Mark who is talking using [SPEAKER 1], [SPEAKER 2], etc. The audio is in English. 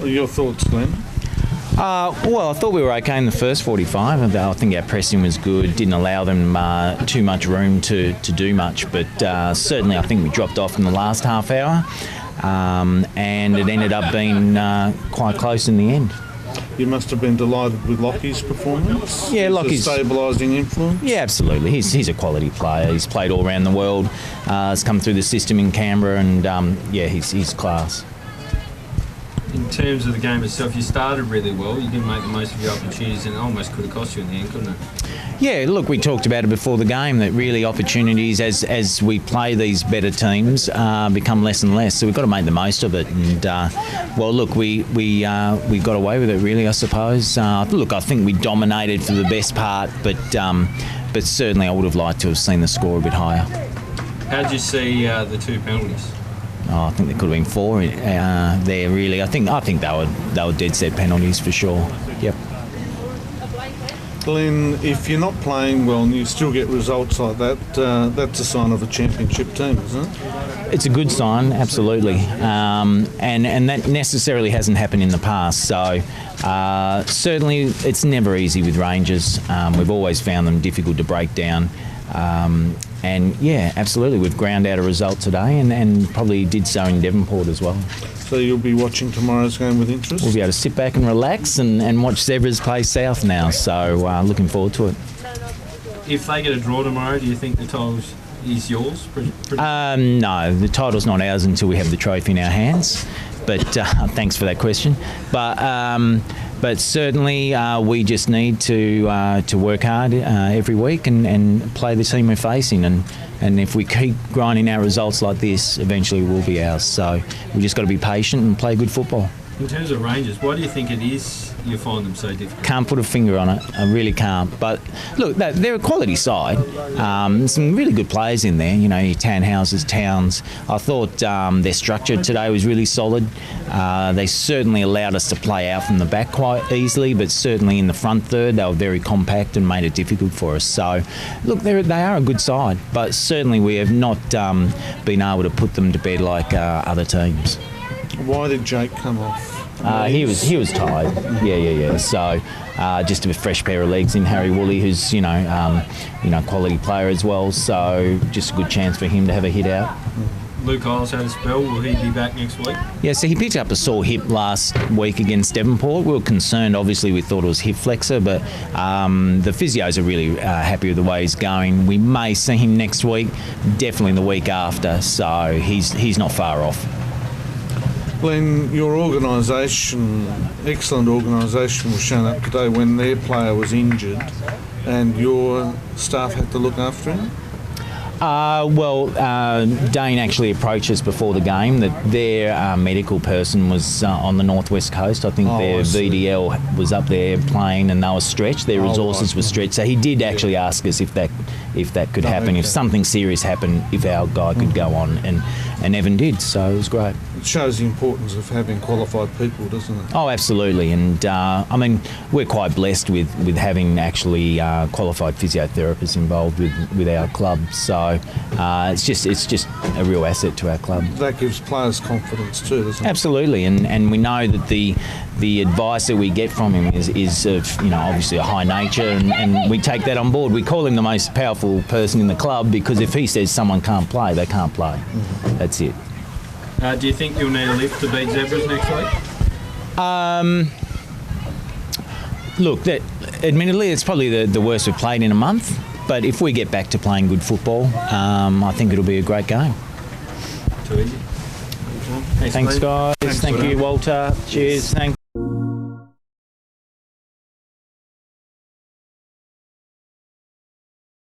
[SPEAKER 1] Your thoughts, Glen?
[SPEAKER 2] Well, I thought we were okay in the first 45. I think our pressing was good, didn't allow them too much room to do much, but certainly I think we dropped off in the last half hour, and it ended up being quite close in the end.
[SPEAKER 1] You must have been delighted with Lockie's performance.
[SPEAKER 2] Yeah, Lockie's
[SPEAKER 1] a stabilising influence.
[SPEAKER 2] Yeah, absolutely. He's a quality player. He's played all around the world. Has come through the system in Canberra, and he's class.
[SPEAKER 3] In terms of the game itself, you started really well. You didn't make the most of your opportunities, and it almost could have cost you in the end, couldn't it?
[SPEAKER 2] Yeah, look, we talked about it before the game, that really opportunities as we play these better teams become less and less. So we've got to make the most of it. And well, look, we got away with it, really, I suppose. Look, I think we dominated for the best part, but certainly I would have liked to have seen the score a bit higher.
[SPEAKER 3] How did you see the two penalties?
[SPEAKER 2] Oh, I think there could have been four there, really. I think they were dead set penalties for sure. Yep.
[SPEAKER 1] Glen, if you're not playing well and you still get results like that, that's a sign of a championship team, isn't it?
[SPEAKER 2] It's a good sign, absolutely. And that necessarily hasn't happened in the past. So certainly it's never easy with Rangers. We've always found them difficult to break down. And yeah, absolutely, we've ground out a result today and probably did so in Devonport as well.
[SPEAKER 1] So you'll be watching tomorrow's game with interest?
[SPEAKER 2] We'll be able to sit back and relax and watch Zebras play South now, so looking forward to it.
[SPEAKER 3] If they get a draw tomorrow, do you think the title is yours?
[SPEAKER 2] No, the title's not ours until we have the trophy in our hands, but thanks for that question. But certainly we just need to work hard every week and play the team we're facing. And if we keep grinding our results like this, eventually we'll be ours. So we just got to be patient and play good football.
[SPEAKER 3] In terms of Rangers, why do you think it is you find them so difficult?
[SPEAKER 2] Can't put a finger on it. I really can't. But look, they're a quality side. Some really good players in there. You know, your Tannhauses, Towns. I thought their structure today was really solid. They certainly allowed us to play out from the back quite easily, but certainly in the front third they were very compact and made it difficult for us. So, look, they are a good side, but certainly we have not been able to put them to bed like other teams.
[SPEAKER 1] Why did Jake come off?
[SPEAKER 2] He was tired. Yeah. So just a fresh pair of legs in Harry Woolley, who's quality player as well. So just a good chance for him to have a hit out.
[SPEAKER 3] Luke Isles had a spell. Will he be back next week?
[SPEAKER 2] Yeah, so he picked up a sore hip last week against Devonport. We were concerned, obviously, we thought it was hip flexor, but the physios are really happy with the way he's going. We may see him next week, definitely the week after, so he's not far off.
[SPEAKER 1] Glen, your organisation, excellent organisation, was shown up today when their player was injured and your staff had to look after him?
[SPEAKER 2] Dane actually approached us before the game that their medical person was on the northwest coast. I think their VDL was up there playing and they were stretched. Their resources were stretched. So he did actually ask us if that could happen, if something serious happened, if our guy could go on, and Evan did. So it was great.
[SPEAKER 1] It shows the importance of having qualified people, doesn't it?
[SPEAKER 2] Oh, absolutely. And I mean, we're quite blessed with having actually qualified physiotherapists involved with our club. So it's just a real asset to our club.
[SPEAKER 1] That gives players confidence too, doesn't it?
[SPEAKER 2] Absolutely. And we know that the advice that we get from him is of obviously a high nature, and we take that on board. We call him the most powerful person in the club because if he says someone can't play, they can't play. Mm-hmm. That's it.
[SPEAKER 3] Do you think you'll need a lift to beat Zebras next week?
[SPEAKER 2] Look, admittedly, it's probably the worst we've played in a month. But if we get back to playing good football, I think it'll be a great game.
[SPEAKER 3] Too easy.
[SPEAKER 2] Thanks, guys. Thank you, Walter. Cheers. Thanks.